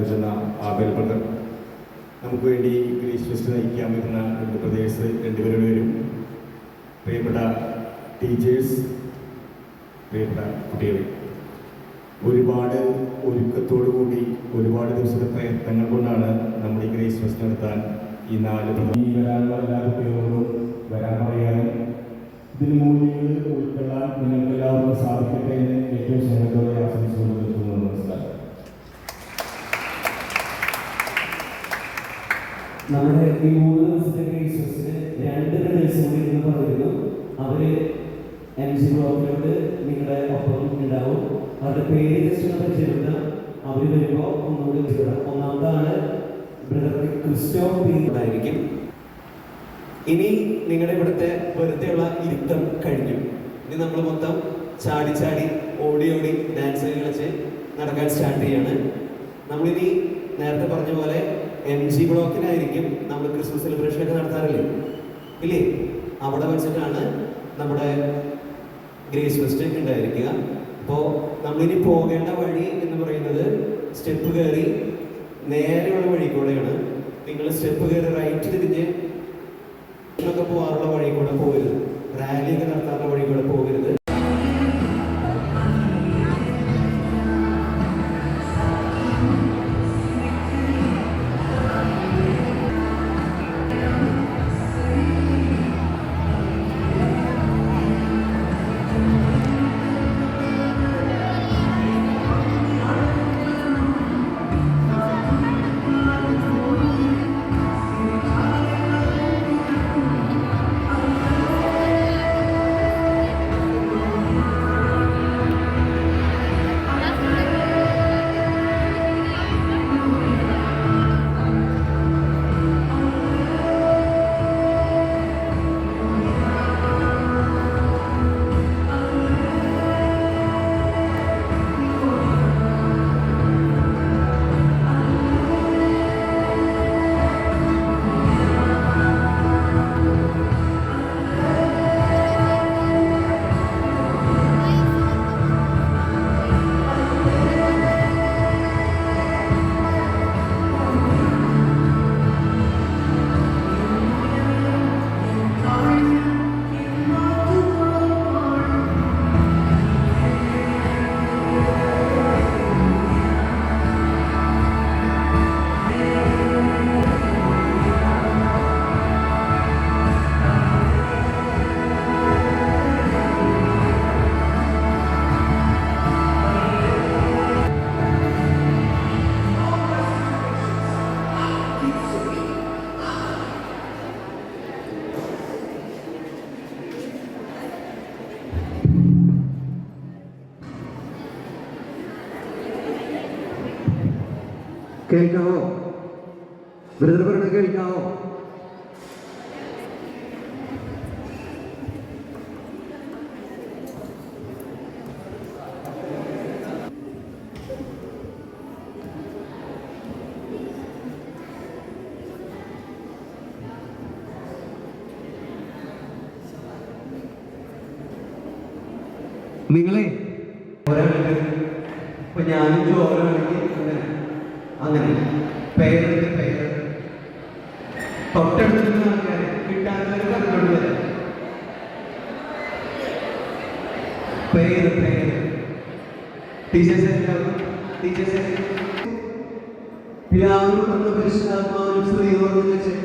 അർപ്പിച്ചെന്ന Abel brother, നമുക്ക് വേണ്ടി grace fest നയിക്കാൻ വരുന്ന രണ്ട് ബ്രദേഴ്സ്, രണ്ടുപേരുടെ പേരും പ്രിയപ്പെട്ട ടീച്ചേഴ്സ്, പ്രിയപ്പെട്ട കുട്ടികൾ, ഒരുപാട് ഒരുക്കത്തോടു കൂടി ഒരുപാട് ദിവസത്തെ പ്രയത്നങ്ങൾ കൊണ്ടാണ് നമ്മൾ ഈ ഗ്രേസ് ഫെസ്റ്റ് നടത്താൻ ഈ 4 വരാനുള്ള എല്ലാ കുട്ടികളോടും വരാൻ പറയാനും ഇതിന് മൂല്യങ്ങൾ ഉൾക്കൊള്ളാൻ നിങ്ങൾക്ക് എല്ലാവർക്കും സാധിക്കട്ടെ എന്ന് ഏറ്റവും സ്നേഹത്തോടെ ആശംസിച്ചുകൊണ്ട് നിർത്തുന്നു. നമസ്കാരം. നമ്മുടെ ഈ 3 ദിവസത്തെ ഗ്രേസ് ഫെസ്റ്റിന് 2 ബ്രദേഴ്സ് കൂടി എന്ന് പറയുന്നു. അവര് MC ബ്ലോക്കിലോട്ട് നിങ്ങളുടെ ഒപ്പം ഉണ്ടാവും. അവരുടെ പേര് ജസ്റ്റ് ഒന്ന് പരിചയപ്പെടാം. അവർ വരുമ്പോൾ ഒന്നുകൂടി പരിചയപ്പെടാം. ഒന്നാമതാണ് ബ്രദർ ക്രിസ്റ്റോ ആയിരിക്കും. ഇനി നിങ്ങളുടെ ഇവിടുത്തെ വെറുതെയുള്ള ഇരുത്തം കഴിഞ്ഞു. ഇനി നമ്മൾ മൊത്തം ചാടി ചാടി ഓടി ഓടി ഡാൻസ് കളിച്ച് നടക്കാൻ സ്റ്റാർട്ട് ചെയ്യാണ്. നമ്മളിനി നേരത്തെ പറഞ്ഞ പോലെ MG ബ്ലോക്കിനായിരിക്കും നമ്മൾ ക്രിസ്മസ് സെലിബ്രേഷൻ ഒക്കെ നടത്താറില്ലേ, ഇല്ലേ? അവിടെ വെച്ചിട്ടാണ് നമ്മുടെ ഗ്രേസ് ഫെസ്റ്റ് ഉണ്ടായിരിക്കുക. അപ്പോൾ നമ്മളിനി പോകേണ്ട വഴി എന്ന് പറയുന്നത് സ്റ്റെപ്പ് കയറി നേരെയുള്ള വഴി കൂടെയാണ്. നിങ്ങൾ സ്റ്റെപ്പ് കയറി റൈറ്റ് തിരിഞ്ഞ് ഒക്കെ പോകാറുള്ള വഴി കൂടെ പോകരുത്, റാലിയൊക്കെ നടത്താറുള്ള വഴി കൂടെ പോകരുത്. കേൾക്കാവോ? ബ്രദർ പറഞ്ഞ കേൾക്കാവോ? നിങ്ങളെ ഇപ്പൊ ഞാനും ചോരണെങ്കിൽ അങ്ങനെ പേരെടുത്ത് പേര് തൊട്ടടുത്തുന്ന ആൾക്കാരെ കിട്ടാത്തവർ കണ്ടുകൊണ്ട് വരാം. പേര് ടീച്ചേഴ്സ് പിതാവിനും പരിശുദ്ധാത്മാവിനും സ്തുതി എന്ന് വെച്ച്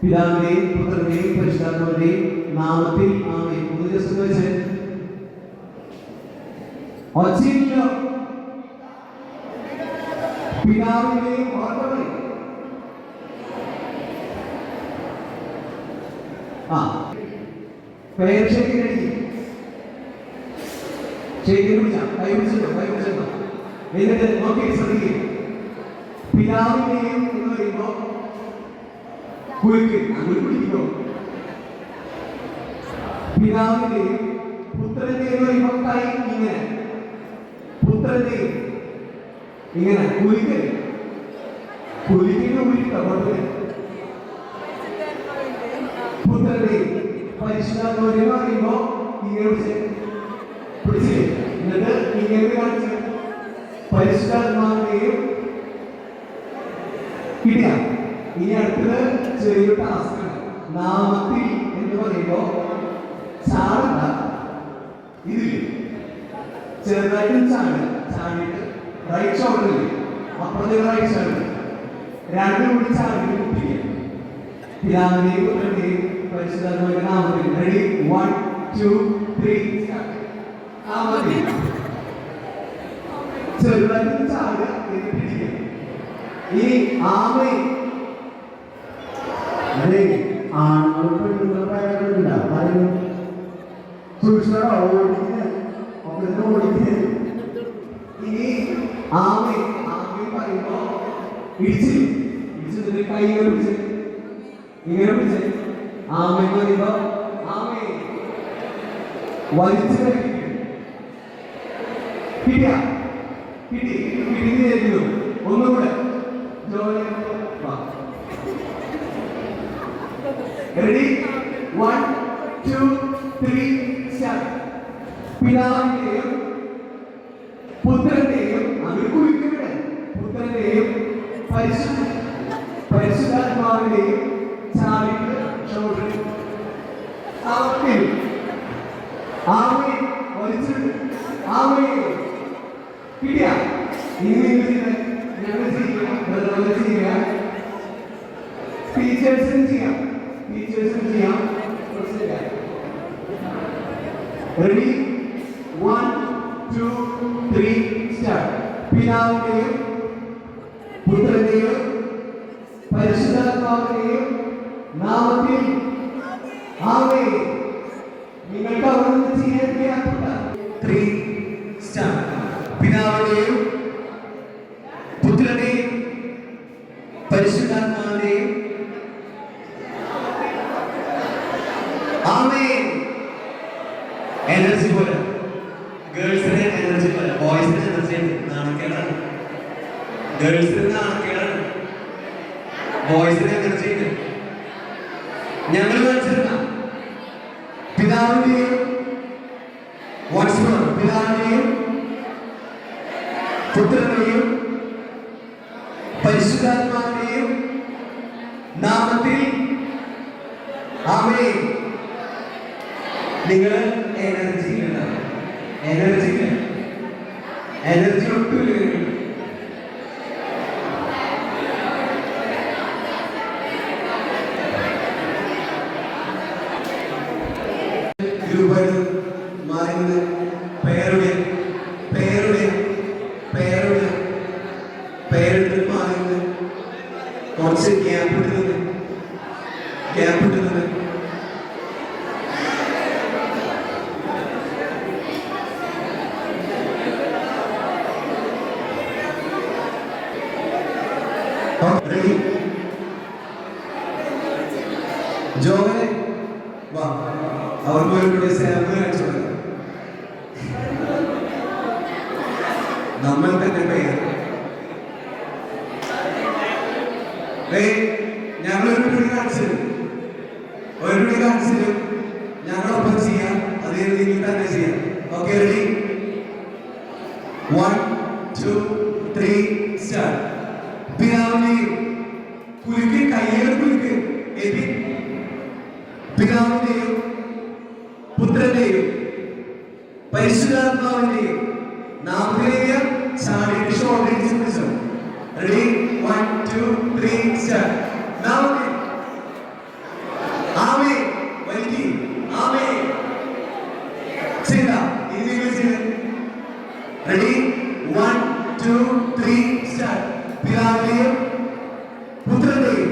പിതാവിന്റെയും പുത്രന്റെയും പരിശുദ്ധാത്മാവിന്റെയും നാമത്തിൽ ആമേൻ. 3 ദിവസം വെച്ച് ഒച്ചയില്ലോ പിതാവിന്റെയും ഓർമ്മ പേര് ശരിക്കും കൈ പിടിച്ചോ എന്നിട്ട് നോക്കി ശ്രദ്ധിക്കും. പിതാവിന്റെയും എന്ന് പറയുമ്പോ കുളിക്ക് പിടിക്കോ, പിതാവിന്റെയും പുത്രന്റെയും എന്ന് പറയുമ്പോ കൈ ഇങ്ങനെ, പുത്രന്റെയും ഇങ്ങനെ കുലിക്കൽ പുത്രന്റെയും പരിശുദ്ധാത്മാവിനെ പറയുമ്പോ ഇങ്ങനെ പിടിച്ചില്ലേ, എന്നിട്ട് ഇങ്ങനെ കാണിച്ചു പരിശുദ്ധാത്മാവിനെയും കിട്ടിയ. ഇനി അടുത്തത് ചെറിയൊരു ടാസ്ക് ആണ്. നാമത്തിൽ എന്ന് പറയുമ്പോ ചാടണ്ട, ഇതില് ചെറുതായിട്ട് ചാടിയിട്ട് റൈറ്റ് ഷോൾഡറിൽ അപ്പുറത്തെ റൈറ്റ് ഷോൾഡർ രണ്ടും കൂടി ചാടിയിട്ട് കുട്ടിക്കുക. പിതാവിനെയും പുത്രന്റെയും പരിശുദ്ധാത്മാവിന്റെ നാമത്തിൽ. റെഡി? 1 2 3 നാമത്തിൽ ചെറുതായിട്ട് ചാടുക, എന്നിട്ടിരിക്കുക. ഈ ആമേ ആണുങ്ങളും പെണ്ണുങ്ങളും പറയുന്നുണ്ടാവും പുരുഷനോ ഓടിക്കുന്നത് ഒക്കെ ഓടിക്കുന്നത്. ഇനി ആമേ ആമേ പറയുമ്പോ ഇടിച്ചിട്ട് കൈ ഇങ്ങനെ പിടിച്ച് ആമേ പറയുമ്പോ ആമേ വലിച്ചു കിട്ടിയ കിട്ടിയിരുന്നു. ഒന്നുകൂടെ റെഡി? 1 2 3 സ്റ്റാർട്ട്. പിതാവിന്റെയും പുത്രന്റെയും അവർ കുറിക്കവിടെ പുത്രന്റെയും പരിശുദ്ധാത്മാവിന്റെയും ചാടിട്ട് ഷോൾഡറിൽ ആമേ വലിച്ചിട്ട് ആമേ കിട്ടിയ. ഇനി ഞങ്ങൾ ചെയ്യുക, ടീച്ചേഴ്സിനും ചെയ്യാം. റെഡി? 1 2 3 സ്റ്റാർട്ട്. പിതാവിന്റെയും പുത്രന്റെയും പരിശുദ്ധാത്മാവിന്റെയും നാമത്തിൽ ആമേൻ. നിങ്ങൾക്ക് അവിടെ നിന്ന് ചെയ്യാൻ 3 സ്റ്റാർട്ട്. പിതാവിന്റെയും പുത്രന്റെയും പരിശുദ്ധാത്മാവിന്റെയും ആമേൻ. എനർജി പോലെ ഗേൾസിന് എനർജി പോലെ, ബോയ്സിന് എനർജി നാണക്കേടാണ്. ഗേൾസിന് നാണക്കേടാണ്, ബോയ്സിന് എനർജി ഉണ്ട്. ഞങ്ങൾ കാണിച്ചിരുന്ന പിതാവിന്റെയും പിതാവിന്റെയും പുത്രന്റെയും പരിശുദ്ധാത്മാവിന്റെയും നാമത്തിൽ ആമേൻ. നിങ്ങൾ എനർജി ഒട്ടുമില്ല. ഗ്രൂപ്പായിട്ട് മാറുന്നത് പേരെടുത്ത് മാറുന്നത് കുറച്ച് ഗ്യാപ്പ് ഇട്ടുന്നത് ready? ജോവനെ വാ, അവർക്ക് ഒരു സാമ്പിൾ കാണിച്ചു കൊടുക്കാം. നമ്മൾ തന്നെ പേര് ഞങ്ങളൊരു പിടി കാണിച്ചത് ഞങ്ങളൊപ്പം ചെയ്യാം, അതേ രീതിയിൽ തന്നെ ചെയ്യാം. Okay, ready? 1 2 3 സ്റ്റാർട്ട്. പിതാവിനെയും കുലുക്കി, കയ്യേറെ കുലുക്ക്. പിതാവിന്റെയും പുത്രന്റെയും പരിശുദ്ധാത്മാവിന്റെയും നാമത്തിലേക്ക് ചാടിയിട്ട് ഷോൾഡറിൽ പിടിച്ചു. റെഡി? 1 2 3 സ്റ്റാർട്ട്. നാമത്തിൽ ആമേൻ. വലിക്കി ആമേൻ ചെയ്ത ഇനി ചെയ്ത്. റെഡി? 1 2 3 സ്റ്റാർട്ട്. പിതാവിന്റെയും പുത്രന്റെയും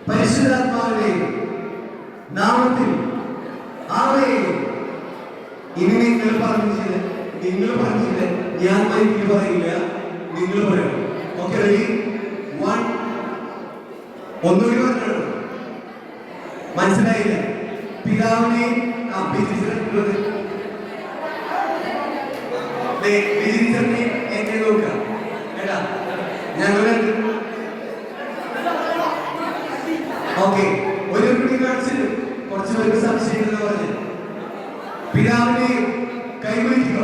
പരിശുദ്ധാത്മാവിന്റെയും നാമത്തിൽ ആമേൻ. ഇനി നിങ്ങൾ പറഞ്ഞില്ല, ഞാൻ മൈക്കിൽ പറയില്ല, നിങ്ങൾ പറയണം. Okay, ready? 1 ഒന്നുകൂടി പറഞ്ഞോ, മനസ്സിലായില്ല? പിതാവിനെയും എന്നെ നോക്കാം. ഏടാ ഞങ്ങൾ ഓക്കെ, ഒരു കുട്ടി കാണിച്ചിട്ട് കുറച്ച് പേർക്ക് സംശയം എന്ന് പറഞ്ഞ് പിതാവിനെയും കൈവരിക്കുക,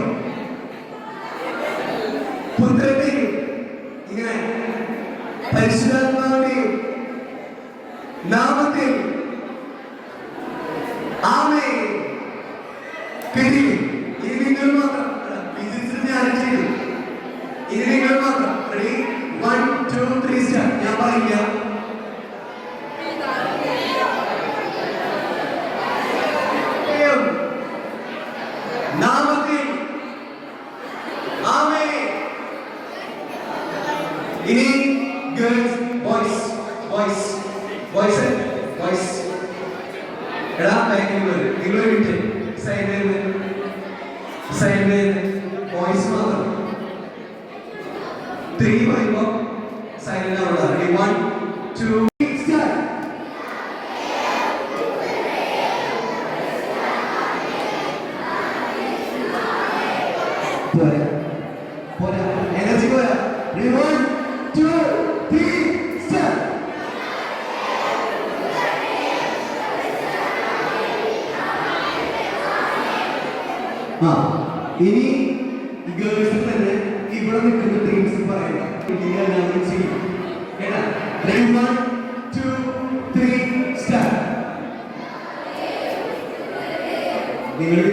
നാമത്തിൽ ആമേൻ. കിട്ടി. ഇനി നിങ്ങൾ മാത്രം ഫിസിക്സിൽ ഞാൻ ചെയ്തു. ഇനി നിങ്ങൾ മാത്രം. Ready 1 2 3 start. ഞാൻ പറയില്ല. നാമത്തിൽ ആമേൻ. ഇനി girls boys boys boys boys എടാ നിങ്ങൾ വിട്ട് സൈഡ് ബോയ്സ് മാത്രം 3 പറയുമ്പോ സൈലന്റ് ആവുക. 1 2 സ്റ്റാർട്ട്. പോരാ പോരാ എനർജി പോരാ. 1 2 3 സ്റ്റാർട്ട്. ആ ഇനി ഗേൾസ് തന്നെ ഇവിടെ നിൽക്കുന്ന ഡ്രീംസ് പറയണം. എല്ലാവരും ചെയ്യും കേട്ടാ. 1 2 3 സ്റ്റാർട്ട്. നിങ്ങൾ